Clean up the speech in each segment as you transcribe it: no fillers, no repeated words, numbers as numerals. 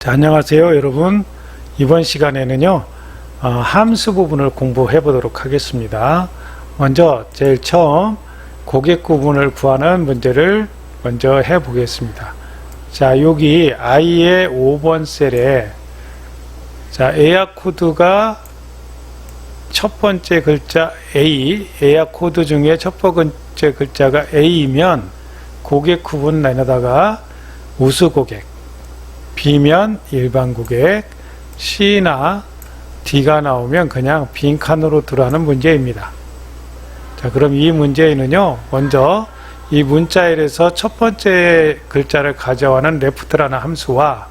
자, 안녕하세요 여러분. 이번 시간에는요 함수 부분을 공부해 보도록 하겠습니다. 먼저 제일 처음 고객 구분을 구하는 문제를 먼저 해 보겠습니다. 자, 여기 I의 5번 셀에 자, 에야 코드가 첫 번째 글자 A, 에야 코드 중에 첫 번째 글자가 A이면 고객 구분 라인에다가 우수 고객, B면 일반 고객, C나 D가 나오면 그냥 빈 칸으로 들어가는 문제입니다. 자, 그럼 이 문제에는요, 먼저 이 문자열에서 첫 번째 글자를 가져가는 left라는 함수와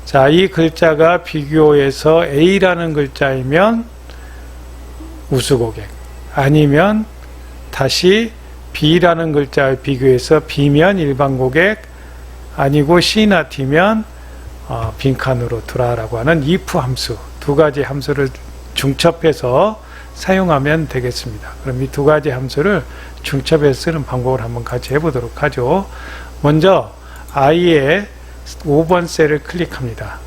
자, 이 글자가 비교해서 A라는 글자이면 우수 고객, 아니면 다시 B라는 글자에 비교해서 B면 일반 고객, 아니고 C나 D면 빈칸으로 두라라고 하는 if 함수, 두 가지 함수를 중첩해서 사용하면 되겠습니다. 그럼 이 두 가지 함수를 중첩해서 쓰는 방법을 한번 같이 해보도록 하죠. 먼저 I의 5번 셀을 클릭합니다.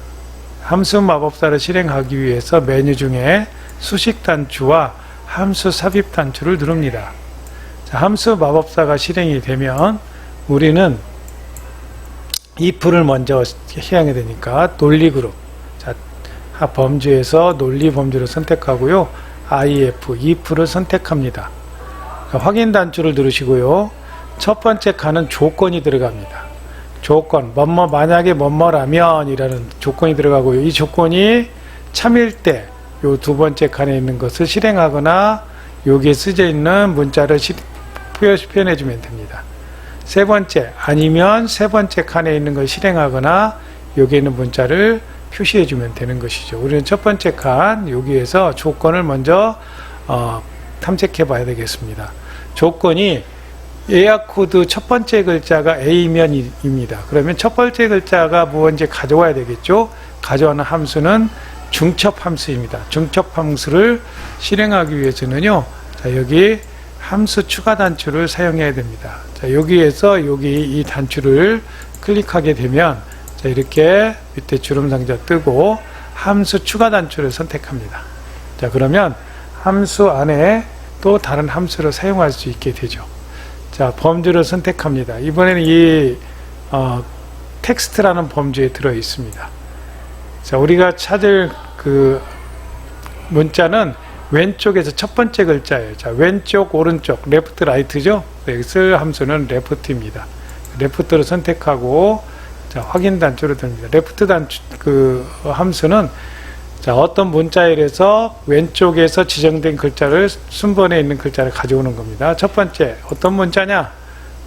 함수 마법사를 실행하기 위해서 메뉴 중에 수식 단추와 함수 삽입 단추를 누릅니다. 자, 함수 마법사가 실행이 되면 우리는 if를 먼저 해야 되니까 논리 그룹, 자, 범주에서 논리 범주를 선택하고요, if를 선택합니다. 확인 단추를 누르시고요, 첫 번째 칸은 조건이 들어갑니다. 조건, 만약에 뭐뭐라면 이라는 조건이 들어가고요, 이 조건이 참일 때 요 두 번째 칸에 있는 것을 실행하거나 여기에 쓰여 있는 문자를 표현해 주면 됩니다. 세 번째, 아니면 세 번째 칸에 있는 걸 실행하거나 여기에 있는 문자를 표시해 주면 되는 것이죠. 우리는 첫 번째 칸 여기에서 조건을 먼저 탐색해 봐야 되겠습니다. 조건이 에야 코드 첫 번째 글자가 A면입니다. 그러면 첫 번째 글자가 무언지 가져와야 되겠죠. 가져가는 함수는 중첩 함수입니다. 중첩 함수를 실행하기 위해서는요, 자, 여기 함수 추가 단추를 사용해야 됩니다. 자, 여기에서 여기 이 단추를 클릭하게 되면 자, 이렇게 밑에 주름 상자 뜨고 함수 추가 단추를 선택합니다. 자, 그러면 함수 안에 또 다른 함수를 사용할 수 있게 되죠. 자, 범주를 선택합니다. 이번에는 이 텍스트라는 범주에 들어 있습니다. 자, 우리가 찾을 그 문자는 왼쪽에서 첫 번째 글자예요. 자, 왼쪽, 오른쪽, 레프트, 라이트죠. 여기 쓸 함수는 레프트입니다. 레프트를 선택하고 자, 확인 단추를 듭니다. 레프트 단추 그 함수는 자, 어떤 문자열에서 왼쪽에서 지정된 글자를 순번에 있는 글자를 가져오는 겁니다. 첫 번째 어떤 문자냐?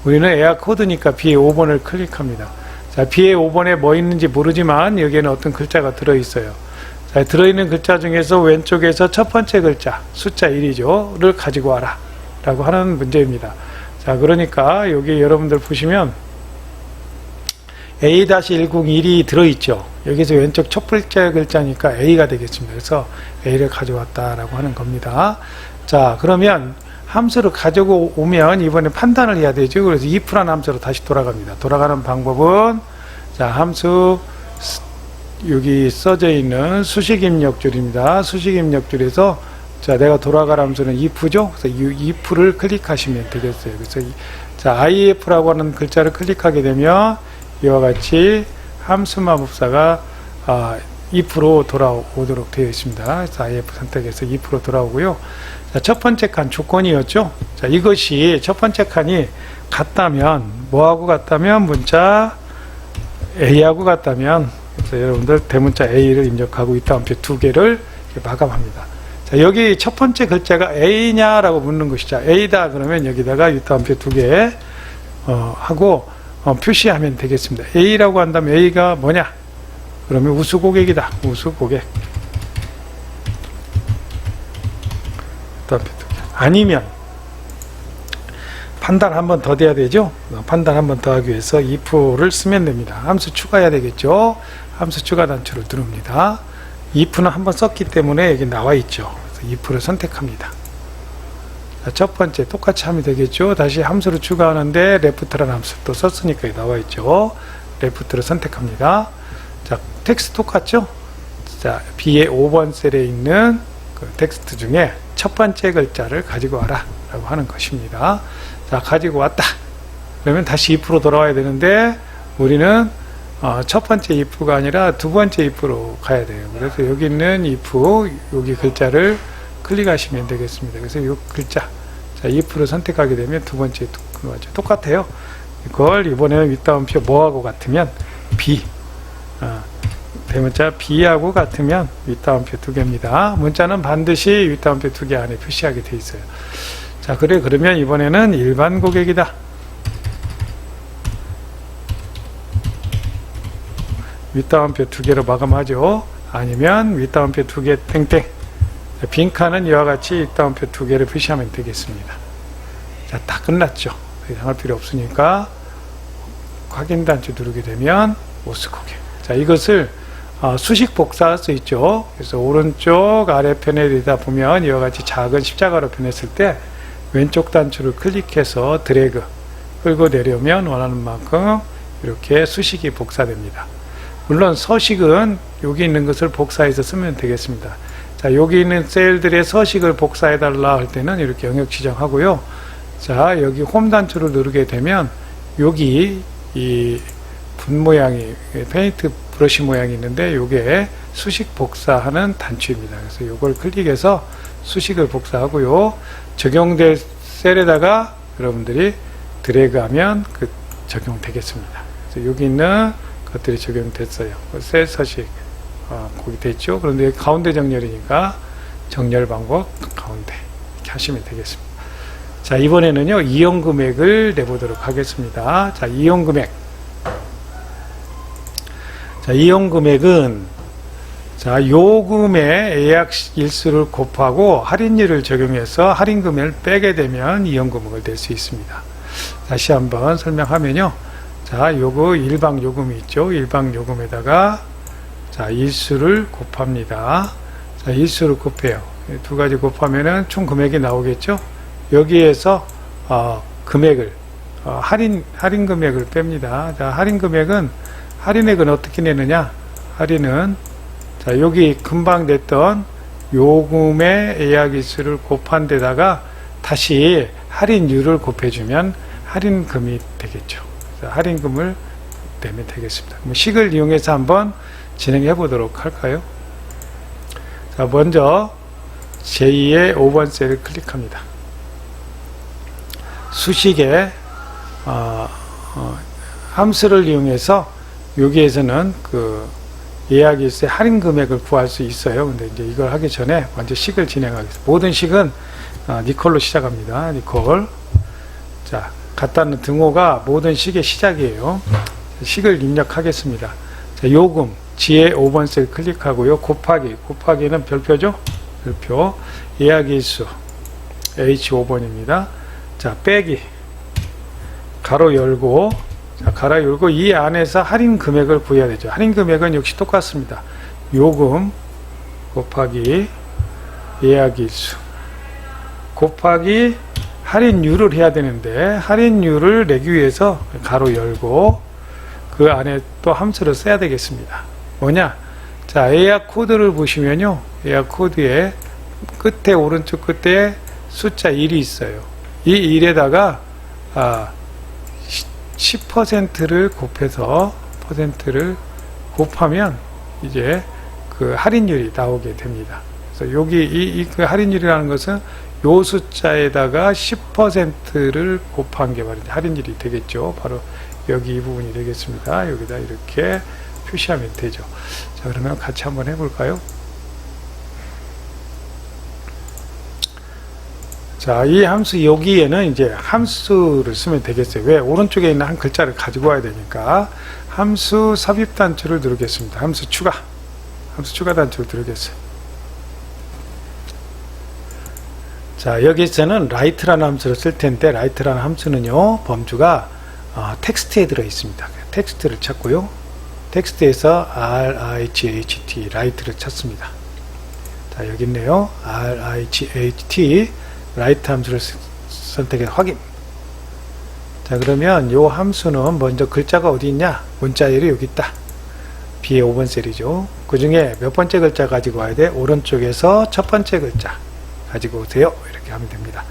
우리는 에야 코드니까 B의 5번을 클릭합니다. 자, B의 5번에 뭐 있는지 모르지만 여기에는 어떤 글자가 들어 있어요. 자, 들어있는 글자 중에서 왼쪽에서 첫 번째 글자, 숫자 1이죠. 를 가지고 와라. 라고 하는 문제입니다. 자, 그러니까 여기 여러분들 보시면 A-101이 들어있죠. 여기서 왼쪽 첫 번째 글자니까 A가 되겠습니다. 그래서 A를 가져왔다라고 하는 겁니다. 자, 그러면 함수를 가지고 오면 이번에 판단을 해야 되죠. 그래서 if라는 함수로 다시 돌아갑니다. 돌아가는 방법은 자, 함수 여기 써져 있는 수식 입력줄입니다. 수식 입력줄에서 자, 내가 돌아갈 함수는 if죠. 그래서 if를 클릭하시면 되겠어요. 그래서 자, if라고 하는 글자를 클릭하게 되면 이와 같이 함수 마법사가 if로 돌아오도록 되어 있습니다. 그래서 if 선택해서 if로 돌아오고요. 자, 첫 번째 칸 조건이었죠. 자, 이것이 첫 번째 칸이 같다면 뭐하고 같다면 문자 A하고 같다면 그래서 여러분들 대문자 A를 입력하고 이따옴표 두 개를 마감합니다. 자, 여기 첫 번째 글자가 A냐라고 묻는 것이죠. A다 그러면 여기다가 이따옴표 두 개 하고 표시하면 되겠습니다. A라고 한다면 A가 뭐냐? 그러면 우수 고객이다. 우수 고객. 아니면 판단 한 번 더 돼야 되죠. 판단 한 번 더 하기 위해서 if를 쓰면 됩니다. 함수 추가해야 되겠죠. 함수 추가 단추를 누릅니다. if는 한 번 썼기 때문에 여기 나와 있죠. 그래서 if를 선택합니다. 자, 첫 번째 똑같이 하면 되겠죠. 다시 함수를 추가하는데 left라는 함수 또 썼으니까 나와 있죠. left를 선택합니다. 자, 텍스트 똑같죠? 자, B의 5번 셀에 있는 그 텍스트 중에 첫 번째 글자를 가지고 와라 라고 하는 것입니다. 자, 가지고 왔다. 그러면 다시 if로 돌아와야 되는데 우리는 첫 번째 if가 아니라 두 번째 if로 가야 돼요. 그래서 여기 있는 if, 여기 글자를 클릭하시면 되겠습니다. 그래서 이 글자, 자, if를 선택하게 되면 두 번째 똑같아요. 이걸 이번에는 윗다운표 뭐하고 같으면 B, 대문자 B하고 같으면 윗다운표 2개입니다. 문자는 반드시 윗다운표 2개 안에 표시하게 돼 있어요. 자, 그러면 이번에는 일반 고객이다. 윗다운표 2개로 마감하죠. 아니면 윗다운표 2개 땡땡. 자, 빈칸은 이와 같이 윗다운표 2개를 표시하면 되겠습니다. 자, 다 끝났죠. 더 이상 할 필요 없으니까 확인 단추 누르게 되면 오스 고객. 자, 이것을 수식 복사할 수 있죠. 그래서 오른쪽 아래편에 내다 보면 이와 같이 작은 십자가로 변했을 때 왼쪽 단추를 클릭해서 드래그 끌고 내려오면 원하는 만큼 이렇게 수식이 복사됩니다. 물론 서식은 여기 있는 것을 복사해서 쓰면 되겠습니다. 자, 여기 있는 셀들의 서식을 복사해 달라 할 때는 이렇게 영역 지정하고요. 자, 여기 홈 단추를 누르게 되면 여기 이 분 모양이 페인트 브러쉬 모양이 있는데 이게 수식 복사하는 단추입니다. 그래서 이걸 클릭해서 수식을 복사하고요. 적용될 셀에다가 여러분들이 드래그하면 적용되겠습니다. 그래서 여기 있는 것들이 적용됐어요. 셀 서식 거기 됐죠. 그런데 여기 가운데 정렬이니까 정렬 방법 가운데 이렇게 하시면 되겠습니다. 자, 이번에는요 이용 금액을 내보도록 하겠습니다. 자, 이용 금액. 자, 이용 금액은 자, 요금의 예약 일수를 곱하고 할인율을 적용해서 할인 금액을 빼게 되면 이용 금액을 낼 수 있습니다. 다시 한번 설명하면요. 자, 요거 일방 요금이 있죠. 일방 요금에다가 자, 일수를 곱합니다. 자, 일수를 곱해요. 두 가지 곱하면은 총 금액이 나오겠죠. 여기에서 금액을 할인 금액을 뺍니다. 자, 할인 금액은 할인액은 어떻게 내느냐? 할인은 자, 여기 금방 냈던 요금의 예약일수를 곱한 데다가 다시 할인율을 곱해주면 할인금이 되겠죠. 할인금을 내면 되겠습니다. 식을 이용해서 한번 진행해 보도록 할까요? 자, 먼저 제2의 5번 셀을 클릭합니다. 수식에 함수를 이용해서 여기에서는 예약일수의 할인 금액을 구할 수 있어요. 근데 이제 이걸 하기 전에 먼저 식을 진행하겠습니다. 모든 식은 니콜로 시작합니다. 니콜. 자, 갖다 놓은 등호가 모든 식의 시작이에요. 식을 입력하겠습니다. 자, 요금, 지혜 5번 셀 클릭하고요. 곱하기는 별표죠? 별표. 예약일수, H5번입니다. 자, 빼기. 가로 열고, 자, 가로 열고 이 안에서 할인 금액을 구해야 되죠. 할인 금액은 역시 똑같습니다. 요금 곱하기 예약일수 곱하기 할인율을 해야 되는데 할인율을 내기 위해서 가로 열고 그 안에 또 함수를 써야 되겠습니다. 뭐냐? 자, 예약 코드를 보시면요. 예약 코드의 끝에 오른쪽 끝에 숫자 1이 있어요. 이 1에다가 10%를 곱해서 퍼센트를 곱하면 이제 그 할인율이 나오게 됩니다. 그래서 여기 그 할인율이라는 것은 요 숫자에다가 10%를 곱한 게 바로 할인율이 되겠죠. 바로 여기 이 부분이 되겠습니다. 여기다 이렇게 표시하면 되죠. 자, 그러면 같이 한번 해볼까요? 자, 이 함수 여기에는 이제 함수를 쓰면 되겠어요. 왜? 오른쪽에 있는 한 글자를 가지고 와야 되니까 함수 삽입 단추를 누르겠습니다. 함수 추가 단추를 누르겠어요. 자, 여기서는 write라는 함수를 쓸 텐데 write라는 함수는요 범주가 텍스트에 들어 있습니다. 텍스트를 찾고요. 텍스트에서 RIGHT write를 찾습니다. 자, 여기 있네요. RIGHT write 함수를 선택해서 확인. 자, 그러면 요 함수는 먼저 글자가 어디 있냐? 문자열이 여기 있다. B의 5번 셀이죠. 그 중에 몇 번째 글자 가지고 와야 돼? 오른쪽에서 첫 번째 글자 가지고 오세요. 이렇게 하면 됩니다.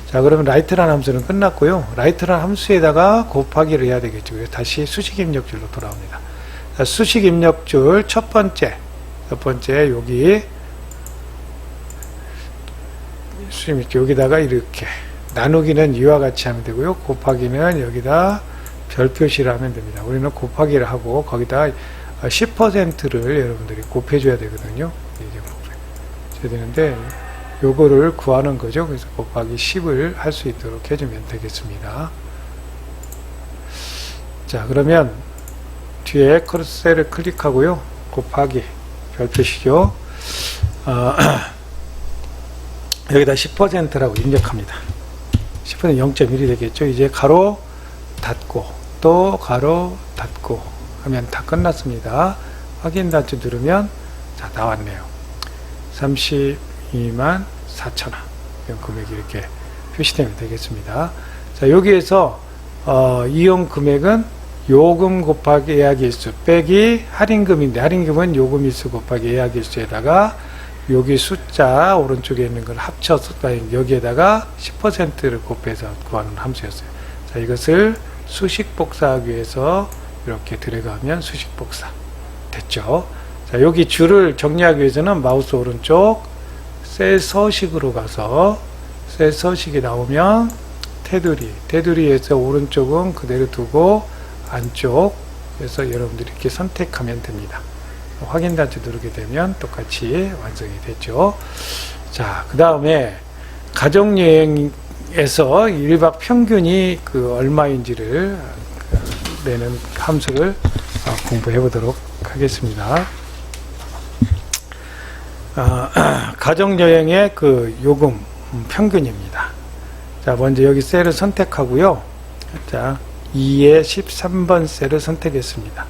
자, 그러면 라이트라는 함수는 끝났고요. 라이트라는 함수에다가 곱하기를 해야 되겠죠. 다시 수식 입력줄로 돌아옵니다. 자, 수식 입력줄 첫 번째 여기 여기다가 이렇게 나누기는 이와 같이 하면 되고요. 곱하기는 여기다 별 표시를 하면 됩니다. 우리는 곱하기를 하고 거기다 10%를 여러분들이 곱해줘야 되거든요. 이게 곱해줘야 되는데 요거를 구하는 거죠. 그래서 곱하기 10을 할 수 있도록 해주면 되겠습니다. 자, 그러면 뒤에 셀을 클릭하고요. 곱하기 별 표시죠. 여기다 10%라고 입력합니다. 10% 0.1이 되겠죠. 이제 가로 닫고 또 가로 닫고 하면 다 끝났습니다. 확인 단추 누르면 자, 나왔네요. 32만 4천원 이런 금액이 이렇게 표시되면 되겠습니다. 자, 여기에서 이용 금액은 요금 곱하기 예약일수 빼기 할인금인데, 할인금은 요금일수 곱하기 예약일수에다가 여기 숫자 오른쪽에 있는 걸 합쳐서 여기에다가 10%를 곱해서 구하는 함수였어요. 자, 이것을 수식 복사하기 위해서 이렇게 들어가면 수식 복사 됐죠. 자, 여기 줄을 정리하기 위해서는 마우스 오른쪽 셀 서식으로 가서 셀 서식이 나오면 테두리에서 오른쪽은 그대로 두고 안쪽에서 여러분들이 이렇게 선택하면 됩니다. 확인 단추 누르게 되면 똑같이 완성이 됐죠. 자, 그 다음에 가정여행에서 1박 평균이 얼마인지를 내는 함수를 공부해 보도록 하겠습니다. 가정여행의 요금 평균입니다. 자, 먼저 여기 셀을 선택하고요. 자, 2의 13번 셀을 선택했습니다.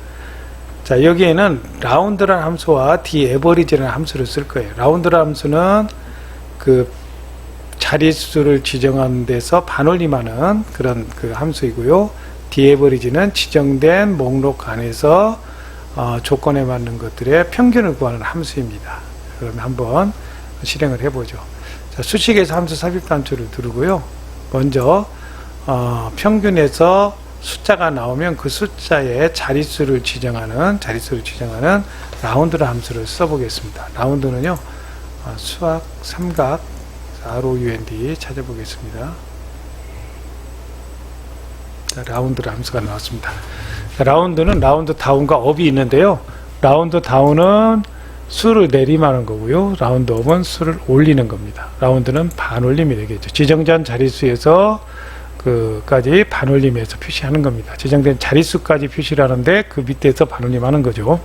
자, 여기에는 라운드라는 함수와 dAverage라는 함수를 쓸 거예요. 라운드라는 함수는 자릿수를 지정하는 데서 반올림하는 그런 함수이고요. dAverage는 지정된 목록 안에서 조건에 맞는 것들의 평균을 구하는 함수입니다. 그러면 한번 실행을 해보죠. 자, 수식에서 함수 삽입 단추를 누르고요. 먼저 평균에서 숫자가 나오면 그 숫자의 자릿수를 지정하는 라운드라는 함수를 써보겠습니다. 라운드는요, 수학 삼각 ROUND 찾아보겠습니다. 자, 라운드라는 함수가 나왔습니다. 자, 라운드는 라운드 다운과 업이 있는데요. 라운드 다운은 수를 내림하는 거고요. 라운드 업은 수를 올리는 겁니다. 라운드는 반올림이 되겠죠. 지정된 자릿수에서 까지 반올림해서 표시하는 겁니다. 지정된 자릿수까지 표시를 하는데 그 밑에서 반올림하는 거죠.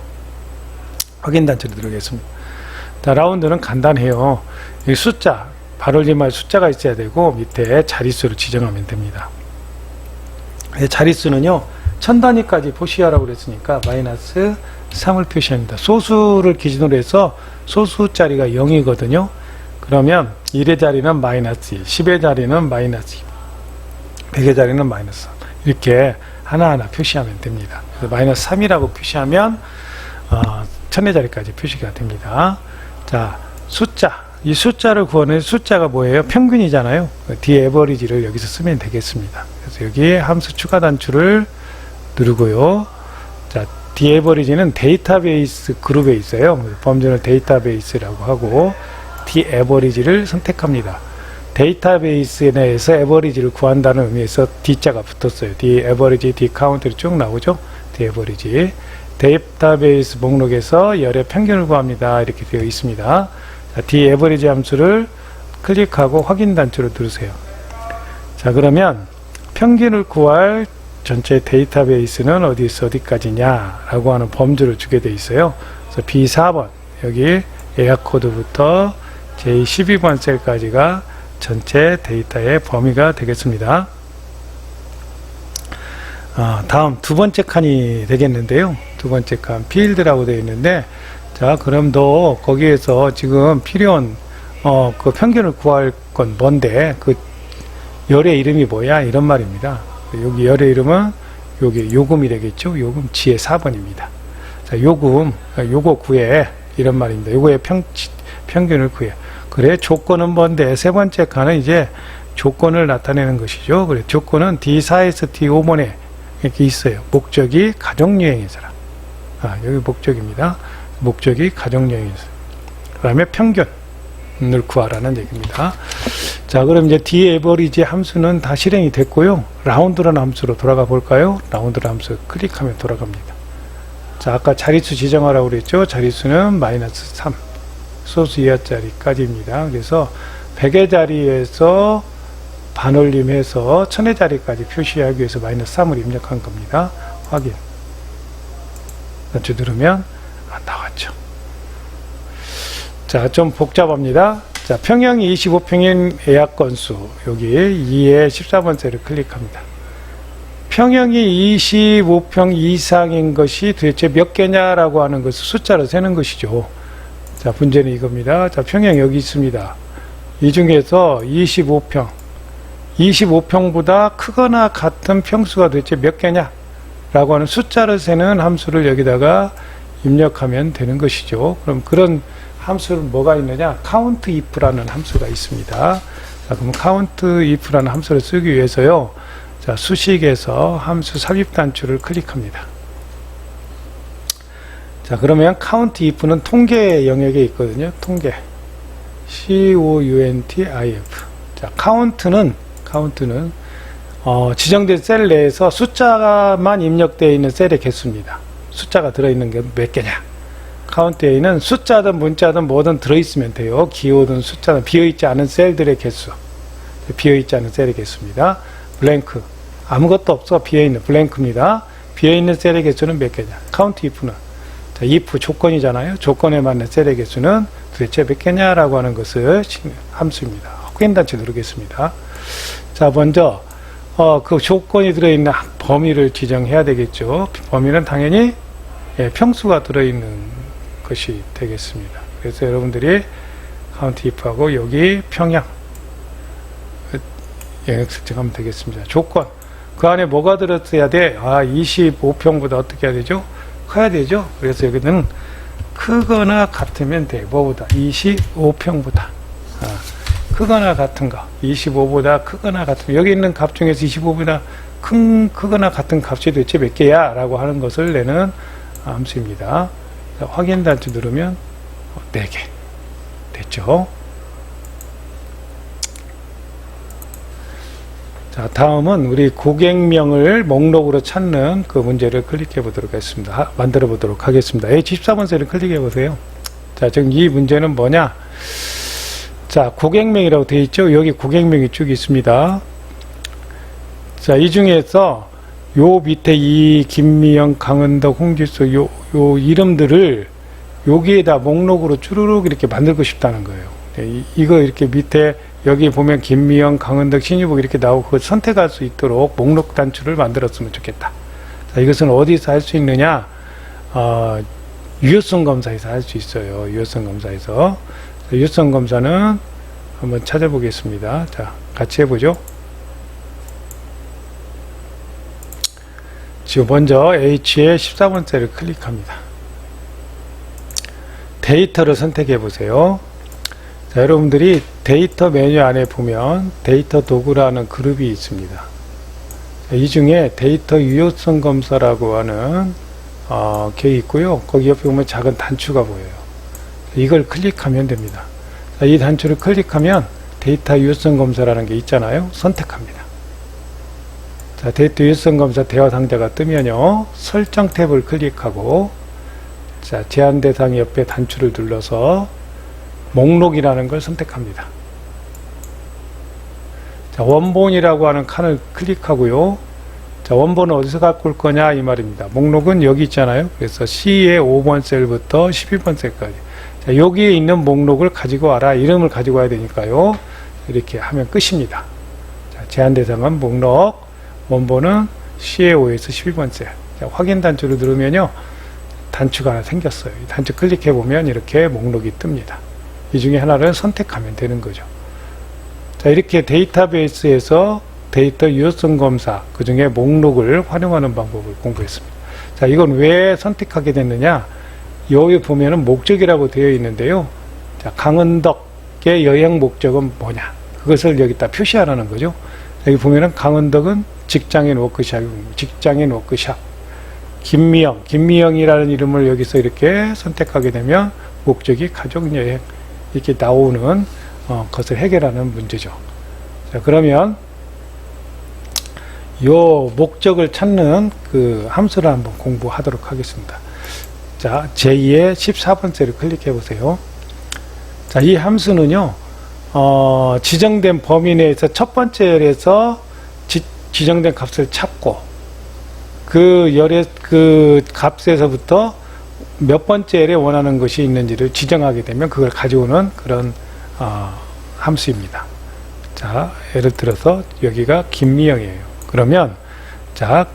확인 단추를 누르겠습니다. 자, 라운드는 간단해요. 이 숫자, 반올림할 숫자가 있어야 되고 밑에 자릿수를 지정하면 됩니다. 자릿수는요, 1000단위까지 표시하라고 그랬으니까 마이너스 3을 표시합니다. 소수를 기준으로 해서 소수짜리가 0이거든요. 그러면 1의 자리는 마이너스 2, 10의 자리는 마이너스 2, 100의 자리는 마이너스 3 이렇게 하나하나 표시하면 됩니다. 그래서 마이너스 3이라고 표시하면 1000의 자리까지 표시가 됩니다. 자, 이 숫자를 구하는 숫자가 뭐예요? 평균이잖아요. dAverage를 여기서 쓰면 되겠습니다. 그래서 여기에 함수 추가 단추를 누르고요. 자, dAverage는 데이터베이스 그룹에 있어요. 범준을 데이터베이스라고 하고 dAverage를 선택합니다. 데이터베이스 내에서 average를 구한다는 의미에서 D자가 붙었어요. dAverage, Dcount로 쭉 나오죠. dAverage. 데이터베이스 목록에서 열의 평균을 구합니다. 이렇게 되어 있습니다. 자, dAverage 함수를 클릭하고 확인 단추를 누르세요. 자, 그러면 평균을 구할 전체 데이터베이스는 어디서 어디까지냐 라고 하는 범주를 주게 되어 있어요. 그래서 B4번 여기 예약 코드부터 J12번 셀까지가 전체 데이터의 범위가 되겠습니다. 다음 두 번째 칸이 되겠는데요. 두 번째 칸 필드라고 되어 있는데, 자, 그럼 너 거기에서 지금 필요한 그 평균을 구할 건 뭔데, 그 열의 이름이 뭐야, 이런 말입니다. 여기 열의 이름은 여기 요금이 되겠죠. 요금 지혜 4번입니다. 자, 요거 구해. 이런 말입니다. 요거의 평균을 구해. 그래, 조건은 뭔데? 세 번째 칸은 이제 조건을 나타내는 것이죠. 그래, 조건은 D4에서 D5번에 이렇게 있어요. 목적이 가정여행에서라. 여기 목적입니다. 목적이 가정여행에서. 그 다음에 평균을 구하라는 얘기입니다. 자, 그럼 이제 D-average 함수는 다 실행이 됐고요. 라운드라는 함수로 돌아가 볼까요? 라운드라는 함수 클릭하면 돌아갑니다. 자, 아까 자릿수 지정하라고 그랬죠? 자릿수는 -3. 소수 이하짜리까지입니다. 그래서 100의 자리에서 반올림해서 1000의 자리까지 표시하기 위해서 -3을 입력한 겁니다. 확인. 단추 누르면 안 나왔죠. 자, 좀 복잡합니다. 자, 평형이 25평인 예약 건수, 여기 2의 14번 셀을 클릭합니다. 평형이 25평 이상인 것이 도대체 몇 개냐라고 하는 것을 숫자로 세는 것이죠. 자, 문제는 이겁니다. 자, 평형 여기 있습니다. 이 중에서 25평보다 크거나 같은 평수가 도대체 몇 개냐 라고 하는 숫자를 세는 함수를 여기다가 입력하면 되는 것이죠. 그럼 그런 함수는 뭐가 있느냐? countIf라는 함수가 있습니다. 자, 그럼 countIf라는 함수를 쓰기 위해서요. 자, 수식에서 함수 삽입 단추를 클릭합니다. 자, 그러면 countIf는 통계 영역에 있거든요. 통계. COUNTIF. 자, count는 지정된 셀 내에서 숫자만 입력되어 있는 셀의 개수입니다. 숫자가 들어있는 게 몇 개냐? countA는 숫자든 문자든 뭐든 들어있으면 돼요. 기호든 숫자든 비어있지 않은 셀들의 개수. 비어있지 않은 셀의 개수입니다. 블랭크. 아무것도 없어. 비어있는 블랭크입니다. 비어있는 셀의 개수는 몇 개냐? countIf는 자, if 조건이잖아요. 조건에 맞는 셀의 개수는 도대체 몇 개냐라고 하는 것을 함수입니다. 확인 단추 누르겠습니다. 자, 먼저 그 조건이 들어있는 범위를 지정해야 되겠죠. 범위는 당연히 평수가 들어있는 것이 되겠습니다. 그래서 여러분들이 countIf하고 여기 평양 영역 설정하면 되겠습니다. 조건. 그 안에 뭐가 들었어야 돼? 25평보다 어떻게 해야 되죠? 커야 되죠? 그래서 여기는 크거나 같으면 돼. 뭐보다? 25평보다. 크거나 같은 거. 25보다 크거나 같은 거. 여기 있는 값 중에서 25보다 크거나 같은 값이 도대체 몇 개야? 라고 하는 것을 내는 함수입니다. 자, 확인 단추 누르면 4개. 됐죠? 자, 다음은 우리 고객명을 목록으로 찾는 그 문제를 클릭해 보도록 하겠습니다. 만들어 보도록 하겠습니다. A14번 셀을 클릭해 보세요. 자, 지금 이 문제는 뭐냐? 자, 고객명이라고 되어 있죠? 여기 고객명이 쭉 있습니다. 자, 이 중에서 요 밑에 이 김미영, 강은덕, 홍지수 요 이름들을 여기에다 목록으로 쭈루룩 이렇게 만들고 싶다는 거예요. 이거 이렇게 밑에 여기 보면 김미영, 강은덕, 신유복 이렇게 나오고 그걸 선택할 수 있도록 목록 단추를 만들었으면 좋겠다. 자, 이것은 어디서 할 수 있느냐? 유효성 검사에서 할 수 있어요. 유효성 검사에서. 자, 유효성 검사는 한번 찾아보겠습니다. 자, 같이 해보죠. 지금 먼저 H의 14번 셀을 클릭합니다. 데이터를 선택해 보세요. 자, 여러분들이 데이터 메뉴 안에 보면 데이터 도구라는 그룹이 있습니다. 자, 이 중에 데이터 유효성 검사라고 하는 게 있고요. 거기 옆에 보면 작은 단추가 보여요. 이걸 클릭하면 됩니다. 자, 이 단추를 클릭하면 데이터 유효성 검사라는 게 있잖아요. 선택합니다. 자, 데이터 유효성 검사 대화 상자가 뜨면요. 설정 탭을 클릭하고 자, 제한 대상 옆에 단추를 눌러서 목록이라는 걸 선택합니다. 자, 원본이라고 하는 칸을 클릭하고요. 자, 원본은 어디서 갖고 올 거냐 이 말입니다. 목록은 여기 있잖아요. 그래서 C의 5번 셀부터 12번 셀까지. 자, 여기에 있는 목록을 가지고 와라. 이름을 가지고 와야 되니까요. 이렇게 하면 끝입니다. 자, 제한 대상은 목록, 원본은 C의 5에서 12번 셀. 자, 확인 단추를 누르면요. 단추가 하나 생겼어요. 이 단추 클릭해 보면 이렇게 목록이 뜹니다. 이 중에 하나를 선택하면 되는 거죠. 자, 이렇게 데이터베이스에서 데이터 유효성 검사, 그 중에 목록을 활용하는 방법을 공부했습니다. 자, 이건 왜 선택하게 됐느냐? 여기 보면은 목적이라고 되어 있는데요. 자, 강은덕의 여행 목적은 뭐냐? 그것을 여기다 표시하라는 거죠. 여기 보면은 강은덕은 직장인 워크샵. 김미영이라는 이름을 여기서 이렇게 선택하게 되면 목적이 가족여행 이렇게 나오는 것을 해결하는 문제죠. 자, 그러면 요 목적을 찾는 그 함수를 한번 공부하도록 하겠습니다. 자, 제2의 14번째를 클릭해 보세요. 자, 이 함수는요, 지정된 범위 내에서 첫 번째 열에서 지정된 값을 찾고, 그 값에서부터 몇 번째 열에 원하는 것이 있는지를 지정하게 되면 그걸 가져오는 그런, 함수입니다. 자, 예를 들어서 여기가 김미영이에요. 그러면, 자,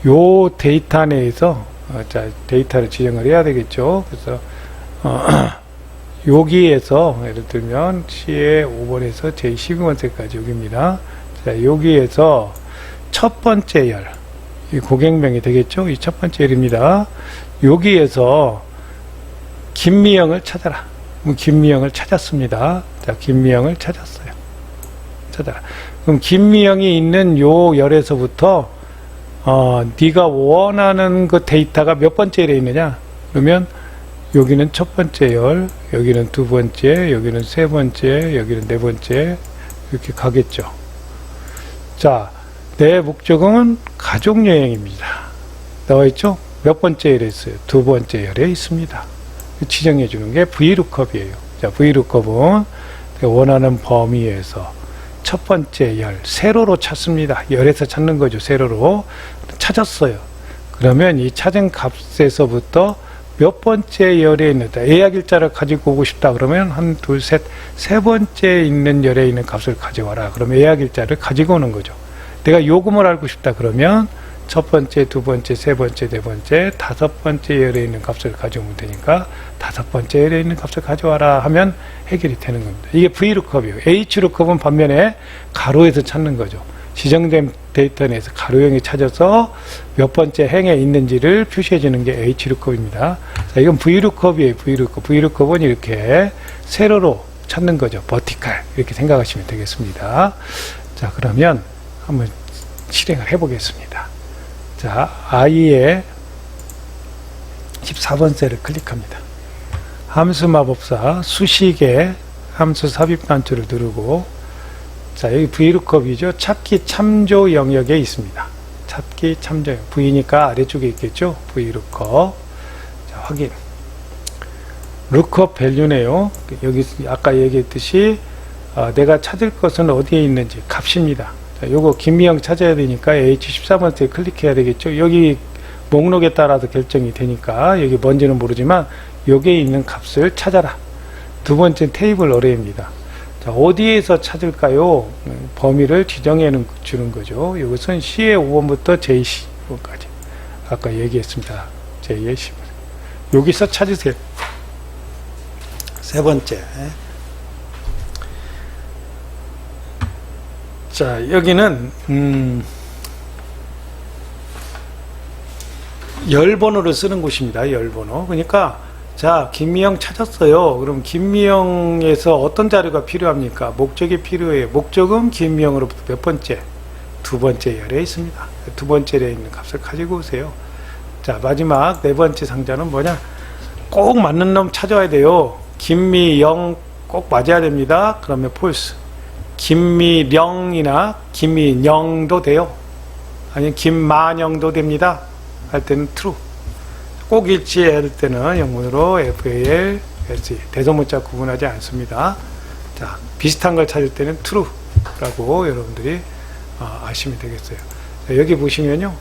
요 데이터 내에서, 자, 데이터를 지정을 해야 되겠죠. 그래서, 여기에서 예를 들면 C의 5번에서 제12번째까지 여기입니다. 자, 여기에서 첫 번째 열, 이 고객명이 되겠죠. 이 첫 번째 열입니다. 여기에서 김미영을 찾아라. 김미영을 찾았습니다. 자, 김미영을 찾았어요. 찾아라. 그럼 김미영이 있는 요 열에서부터 네가 원하는 그 데이터가 몇 번째 열에 있느냐? 그러면 여기는 첫 번째 열, 여기는 두 번째, 여기는 세 번째, 여기는 네 번째 이렇게 가겠죠. 자, 내 목적은 가족여행입니다. 나와 있죠? 몇 번째 열에 있어요? 두 번째 열에 있습니다. 지정해 주는 게 VLOOKUP이에요. 자, VLOOKUP은 원하는 범위에서 첫 번째 열, 세로로 찾습니다. 열에서 찾는 거죠. 세로로 찾았어요. 그러면 이 찾은 값에서부터 몇 번째 열에 있는 예약일자를 가지고 오고 싶다 그러면 한, 둘, 셋, 세 번째 있는 열에 있는 값을 가져와라. 그러면 예약일자를 가지고 오는 거죠. 내가 요금을 알고 싶다 그러면 첫 번째, 두 번째, 세 번째, 네 번째, 다섯 번째 열에 있는 값을 가져오면 되니까 다섯 번째 열에 있는 값을 가져와라 하면 해결이 되는 겁니다. 이게 VLOOKUP이에요. HLOOKUP은 반면에 가로에서 찾는 거죠. 지정된 데이터 내에서 가로형이 찾아서 몇 번째 행에 있는지를 표시해 주는 게 HLOOKUP입니다. 자, 이건 VLOOKUP이에요. VLOOKUP은 이렇게 세로로 찾는 거죠. 버티칼 이렇게 생각하시면 되겠습니다. 자, 그러면 한번 실행을 해 보겠습니다. 자, I의 14번 셀을 클릭합니다. 함수 마법사 수식의 함수 삽입 단추를 누르고, 자, 여기 VLOOKUP이죠. 찾기 참조 영역에 있습니다. 찾기 참조 영역. V니까 아래쪽에 있겠죠. VLOOKUP. 자, 확인. lookup value네요. 여기 아까 얘기했듯이 내가 찾을 것은 어디에 있는지 값입니다. 자, 요거 김미영 찾아야 되니까 H14번째 클릭해야 되겠죠. 여기 목록에 따라서 결정이 되니까 여기 뭔지는 모르지만 여기에 있는 값을 찾아라. 두 번째 테이블 어레이입니다. 자, 어디에서 찾을까요? 범위를 지정해 주는 거죠. 이것은 C의 5번부터 J15까지. 아까 얘기했습니다. J의 15. 여기서 찾으세요. 세 번째. 자, 여기는 열번호를 쓰는 곳입니다. 열번호. 그러니까 자, 김미영 찾았어요. 그럼 김미영에서 어떤 자료가 필요합니까? 목적이 필요해요. 목적은 김미영으로부터 몇 번째? 두 번째 열에 있습니다. 두 번째 열에 있는 값을 가지고 오세요. 자, 마지막 네 번째 상자는 뭐냐? 꼭 맞는 놈 찾아야 돼요. 김미영 꼭 맞아야 됩니다. 그러면 폴스. 김미령이나 김민영도 돼요. 아니면 김만영도 됩니다. 할 때는 true. 꼭 일치해야 할 때는 영문으로 FAL, SE. 대소문자 구분하지 않습니다. 자, 비슷한 걸 찾을 때는 true라고 여러분들이 아시면 되겠어요. 자, 여기 보시면요.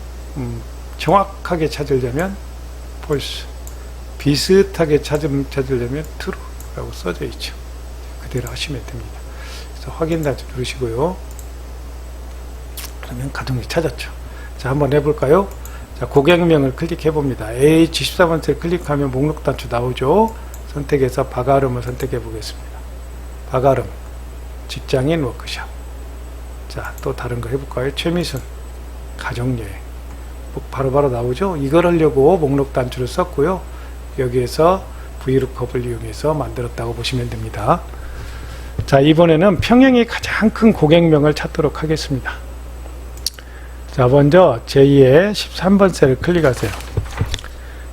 정확하게 찾으려면 false. 비슷하게 찾으려면 true라고 써져 있죠. 그대로 하시면 됩니다. 그래서 확인 단추 누르시고요. 그러면 가정이 찾았죠. 자, 한번 해볼까요? 자, 고객명을 클릭해 봅니다. H14번째 클릭하면 목록 단추 나오죠. 선택해서 박아름을 선택해 보겠습니다. 박아름, 직장인 워크샵. 자, 또 다른 거 해볼까요? 최미순, 가족여행. 바로바로 나오죠. 이걸 하려고 목록 단추를 썼고요. 여기에서 VLOOKUP을 이용해서 만들었다고 보시면 됩니다. 자, 이번에는 평형이 가장 큰 고객명을 찾도록 하겠습니다. 자, 먼저 제2의 13번 셀을 클릭하세요.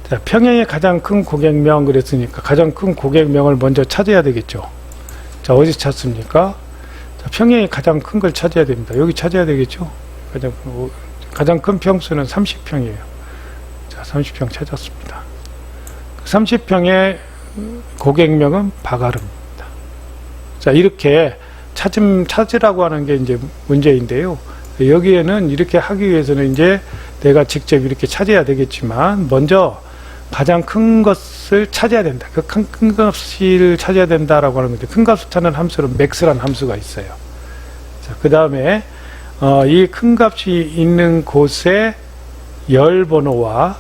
자, 평형이 가장 큰 고객명 그랬으니까 가장 큰 고객명을 먼저 찾아야 되겠죠. 자, 어디서 찾습니까? 자, 평형이 가장 큰 걸 찾아야 됩니다. 여기 찾아야 되겠죠. 가장 큰 평수는 30평이에요. 자, 30평 찾았습니다. 30평의 고객명은 바가름입니다. 자, 이렇게 찾으라고 하는 게 이제 문제인데요. 여기에는 이렇게 하기 위해서는 이제 내가 직접 이렇게 찾아야 되겠지만, 먼저 가장 큰 것을 찾아야 된다. 그 큰 값을 찾아야 된다라고 하는 건데, 큰 값을 찾는 함수는 max라는 함수가 있어요. 자, 그 다음에, 이 큰 값이 있는 곳에 열 번호와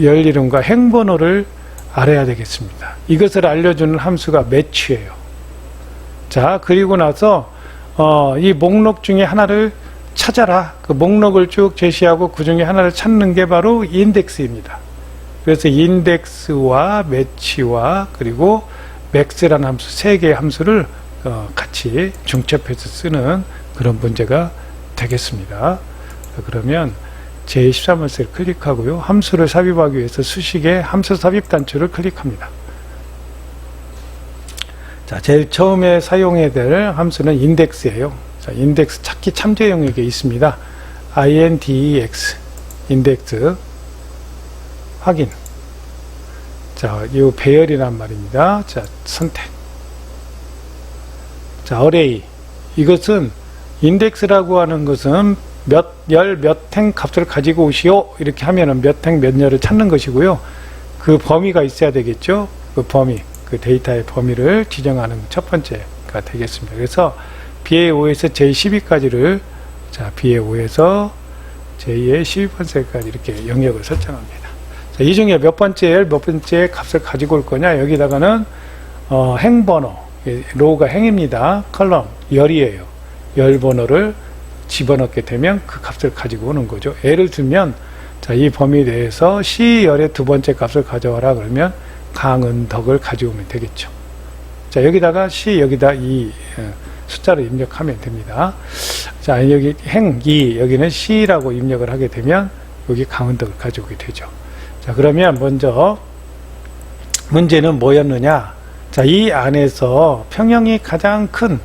열 이름과 행 번호를 알아야 되겠습니다. 이것을 알려주는 함수가 match예요. 자, 그리고 나서 이 목록 중에 하나를 찾아라. 그 목록을 쭉 제시하고 그 중에 하나를 찾는 게 바로 인덱스입니다. 그래서 인덱스와 매치와 그리고 max라는 함수, 세 개의 함수를 같이 중첩해서 쓰는 그런 문제가 되겠습니다. 그러면 제13번 셀 클릭하고요. 함수를 삽입하기 위해서 수식에 함수 삽입 단추를 클릭합니다. 자, 제일 처음에 사용해야 될 함수는 인덱스예요. 자, 인덱스 찾기 참조 영역에 있습니다. index, 인덱스, 확인. 자, 이 배열이란 말입니다. 자, 선택. 자, array. 이것은 인덱스라고 하는 것은 몇 행 값을 가지고 오시오. 이렇게 하면은 몇 행 몇 열을 찾는 것이고요. 그 범위가 있어야 되겠죠. 그 범위. 그 데이터의 범위를 지정하는 첫 번째가 되겠습니다. 그래서 BA5에서 J12까지를 자, BA5에서 J의 12번째까지 이렇게 영역을 설정합니다. 자, 이 중에 몇 번째 값을 가지고 올 거냐? 여기다가는 행 번호, 로우가 행입니다. 컬럼 열이에요. 열 번호를 집어넣게 되면 그 값을 가지고 오는 거죠. 예를 들면 자, 이 범위 내에서 C열의 두 번째 값을 가져와라 그러면 강은덕을 가져오면 되겠죠. 자, 여기다가 C, 여기다 이 숫자를 입력하면 됩니다. 자, 여기 행 2, 여기는 C라고 입력을 하게 되면 여기 강은덕을 가져오게 되죠. 자, 그러면 먼저 문제는 뭐였느냐? 자, 이 안에서 평형이 가장 큰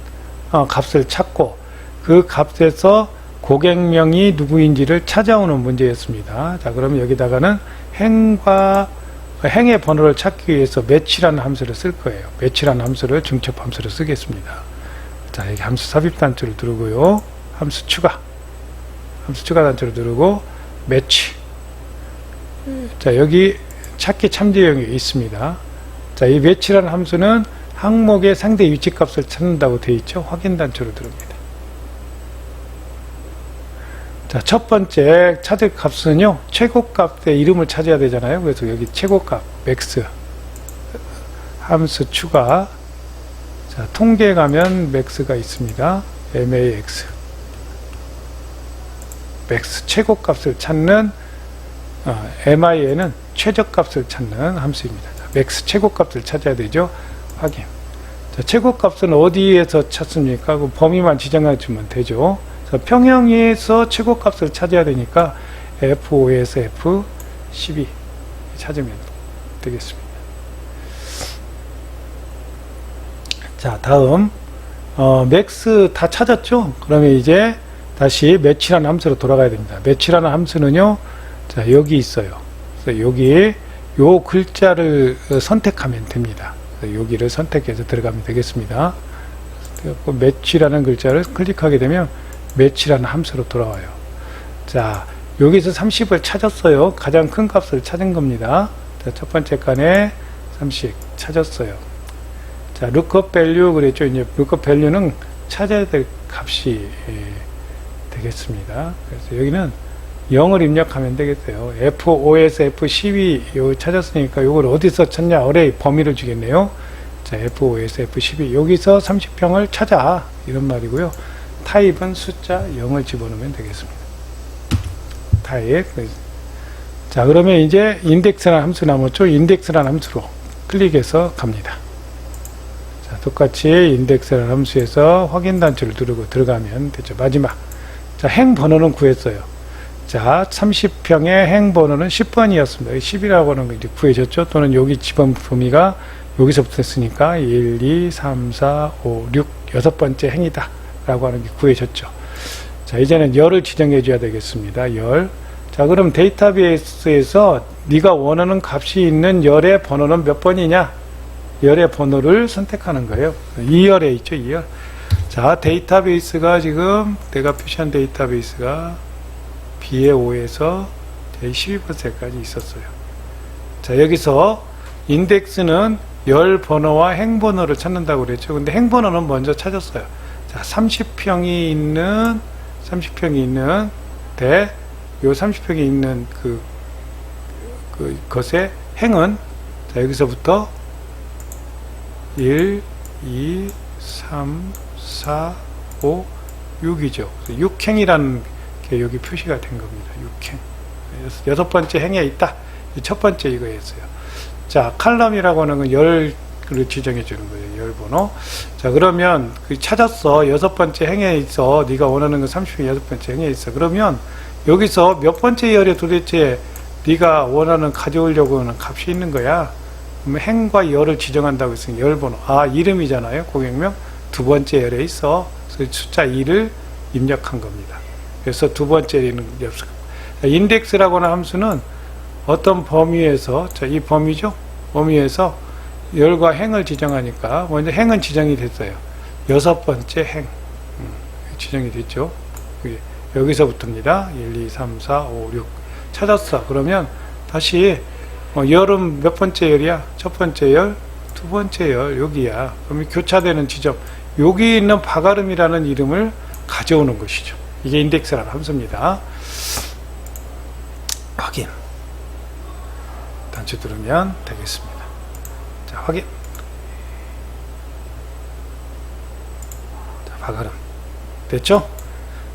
값을 찾고 그 값에서 고객명이 누구인지를 찾아오는 문제였습니다. 자, 그러면 여기다가는 행의 번호를 찾기 위해서 match라는 함수를 쓸 거예요. match라는 함수를 중첩 함수로 쓰겠습니다. 자, 여기 함수 삽입 단추를 누르고요. 함수 추가 단추를 누르고 match. 자, 여기 찾기 참조형이 있습니다. 자, 이 match라는 함수는 항목의 상대 위치 값을 찾는다고 되어 있죠. 확인 단추를 누릅니다. 자, 첫 번째 찾을 값은요, 최고값의 이름을 찾아야 되잖아요. 그래서 여기 최고값, max, 함수 추가. 자, 통계에 가면 max가 있습니다. max. max, 최고값을 찾는, min은 최저값을 찾는 함수입니다. 자, max, 최고값을 찾아야 되죠. 확인. 자, 최고값은 어디에서 찾습니까? 그 범위만 지정해 주면 되죠. 평형에서 최고값을 찾아야 되니까 F5에서 F12 찾으면 되겠습니다. 자, 다음 max 다 찾았죠? 그러면 이제 다시 match라는 함수로 돌아가야 됩니다. match라는 함수는요, 자, 여기 있어요. 그래서 여기에 요 글자를 선택하면 됩니다. 여기를 선택해서 들어가면 되겠습니다. match라는 글자를 클릭하게 되면 match라는 함수로 돌아와요. 자, 여기서 30을 찾았어요. 가장 큰 값을 찾은 겁니다. 자, 첫 번째 칸에 30 찾았어요. 자, lookup value 그랬죠. 이제 lookup value는 찾아야 될 값이 되겠습니다. 그래서 여기는 0을 입력하면 되겠어요. F5에서 F12 요 찾았으니까 이걸 어디서 찾냐? array 범위를 주겠네요. 자, F5에서 F12 여기서 30평을 찾아 이런 말이고요. 타입은 숫자 0을 집어넣으면 되겠습니다. 타입. 자, 그러면 이제 인덱스라는 함수 남았죠? 인덱스라는 함수로 클릭해서 갑니다. 자, 똑같이 인덱스라는 함수에서 확인 단추를 누르고 들어가면 되죠. 마지막. 자, 행 번호는 구했어요. 자, 30평의 행 번호는 10번이었습니다. 10이라고 하는 거 이제 구해졌죠? 또는 여기 지번 범위가 여기서부터 했으니까 1, 2, 3, 4, 5, 6, 여섯 번째 행이다. 라고 하는 게 구해졌죠. 자, 이제는 열을 지정해 줘야 되겠습니다. 열. 자, 그럼 데이터베이스에서 네가 원하는 값이 있는 열의 번호는 몇 번이냐? 열의 번호를 선택하는 거예요. 2열에 있죠, 2열. 자, 데이터베이스가 지금 내가 표시한 데이터베이스가 B의 5에서 제12번째까지 있었어요. 자, 여기서 인덱스는 열 번호와 행 번호를 찾는다고 그랬죠. 근데 행 번호는 먼저 찾았어요. 자, 30평이 있는 요 30평이 있는 것의 행은, 자, 여기서부터 1, 2, 3, 4, 5, 6이죠. 6행이라는 게 여기 표시가 된 겁니다. 6행. 여섯 번째 행에 있다. 첫 번째 이거였어요. 자, 칼럼이라고 하는 건 열을 지정해 주는 거예요. 열 번호. 자, 그러면 찾았어. 여섯 번째 행에 있어. 네가 원하는 건 30평 여섯 번째 행에 있어. 그러면 여기서 몇 번째 열에 도대체 네가 원하는 가져오려고 하는 값이 있는 거야. 그러면 행과 열을 지정한다고 했으니 열 번호. 아, 이름이잖아요. 고객명. 두 번째 열에 있어. 그래서 숫자 2를 입력한 겁니다. 그래서 두 번째는 인덱스라고 하는 함수는 어떤 범위에서, 자, 이 범위죠? 범위에서 열과 행을 지정하니까 먼저 행은 지정이 됐어요. 여섯 번째 행. 지정이 됐죠. 여기서부터입니다. 1, 2, 3, 4, 5, 6. 찾았어. 그러면 다시 열은 몇 번째 열이야? 첫 번째 열, 두 번째 열, 여기야. 그러면 교차되는 지점. 여기 있는 바가름이라는 이름을 가져오는 것이죠. 이게 인덱스라는 함수입니다. 확인. 단추 누르면 되겠습니다. 자, 확인. 자, 바가름. 됐죠?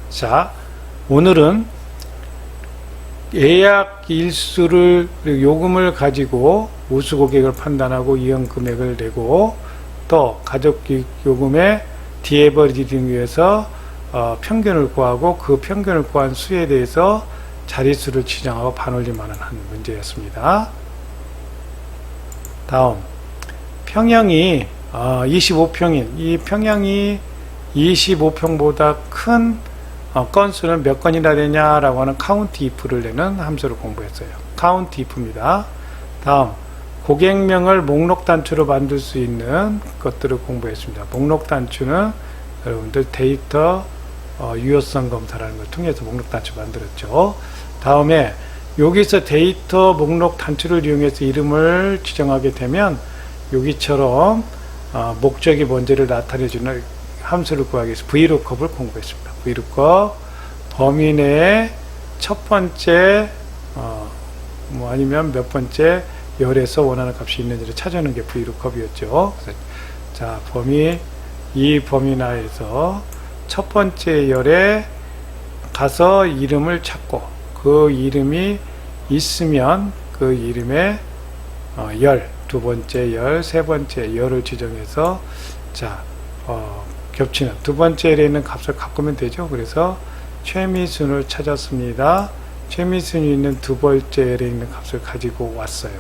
자, 오늘은 예약 일수를, 요금을 가지고 우수 고객을 판단하고 이용 금액을 내고, 또 가족 요금의 디에버리딩 위해서 평균을 구하고, 그 평균을 구한 수에 대해서 자릿수를 지정하고 반올림하는 한 문제였습니다. 다음, 평형이 25평인 이 평형이 25평보다 큰 건수는 몇 건이나 되냐라고 하는 카운트 if를 내는 함수를 공부했어요. 카운트 if입니다. 다음, 고객명을 목록 단추로 만들 수 있는 것들을 공부했습니다. 목록 단추는 여러분들 데이터 유효성 검사라는 걸 통해서 목록 단추 만들었죠. 다음에 여기서 데이터 목록 단추를 이용해서 이름을 지정하게 되면 여기처럼 목적이 뭔지를 나타내주는 함수를 구하기 위해서 VLOOKUP을 공부했습니다. VLOOKUP 범위 내에 첫 번째 아니면 몇 번째 열에서 원하는 값이 있는지를 찾아내는 게 VLOOKUP이었죠. 자, 이 범위 내에서 첫 번째 열에 가서 이름을 찾고, 그 이름이 있으면 그 이름에 열, 두 번째 열, 세 번째 열을 지정해서, 자, 겹치는 두 번째 열에 있는 값을 바꾸면 되죠. 그래서 최미순을 찾았습니다. 최미순이 있는 두 번째 열에 있는 값을 가지고 왔어요.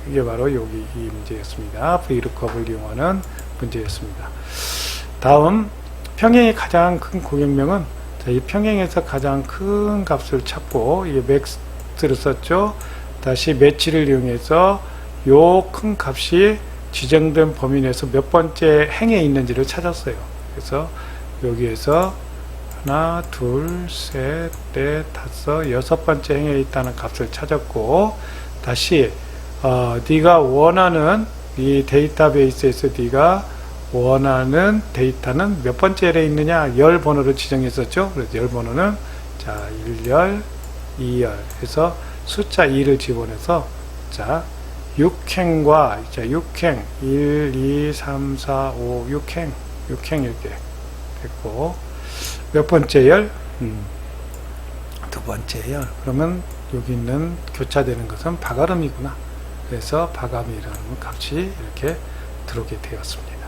이게 바로 여기 이 문제였습니다. VLOOKUP을 이용하는 문제였습니다. 다음, 평행이 가장 큰 고객명은, 자, 이 평행에서 가장 큰 값을 찾고, 이게 맥스를 썼죠. 다시 매치를 이용해서 요 큰 값이 지정된 범위 내에서 몇 번째 행에 있는지를 찾았어요. 그래서 여기에서 하나, 둘, 셋, 넷, 다섯, 여섯 번째 행에 있다는 값을 찾았고, 다시 네가 원하는 이 데이터베이스에서 네가 원하는 데이터는 몇 번째 열에 있느냐, 열 번호를 지정했었죠. 그래서 열 번호는, 자, 1열, 2열 해서 숫자 2를 집어넣어서, 자, 6행과, 자, 6행, 1, 2, 3, 4, 5, 6행 이렇게 됐고, 몇 번째 열? 두 번째예요. 그러면 여기 있는 교차되는 것은 박아름이구나. 그래서 박아름이라는 값이 이렇게 들어오게 되었습니다.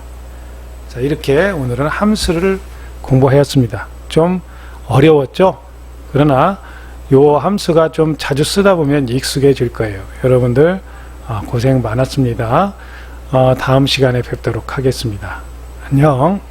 자, 이렇게 오늘은 함수를 공부하였습니다. 좀 어려웠죠? 그러나 요 함수가 좀 자주 쓰다 보면 익숙해질 거예요. 여러분들 고생 많았습니다. 다음 시간에 뵙도록 하겠습니다. 안녕.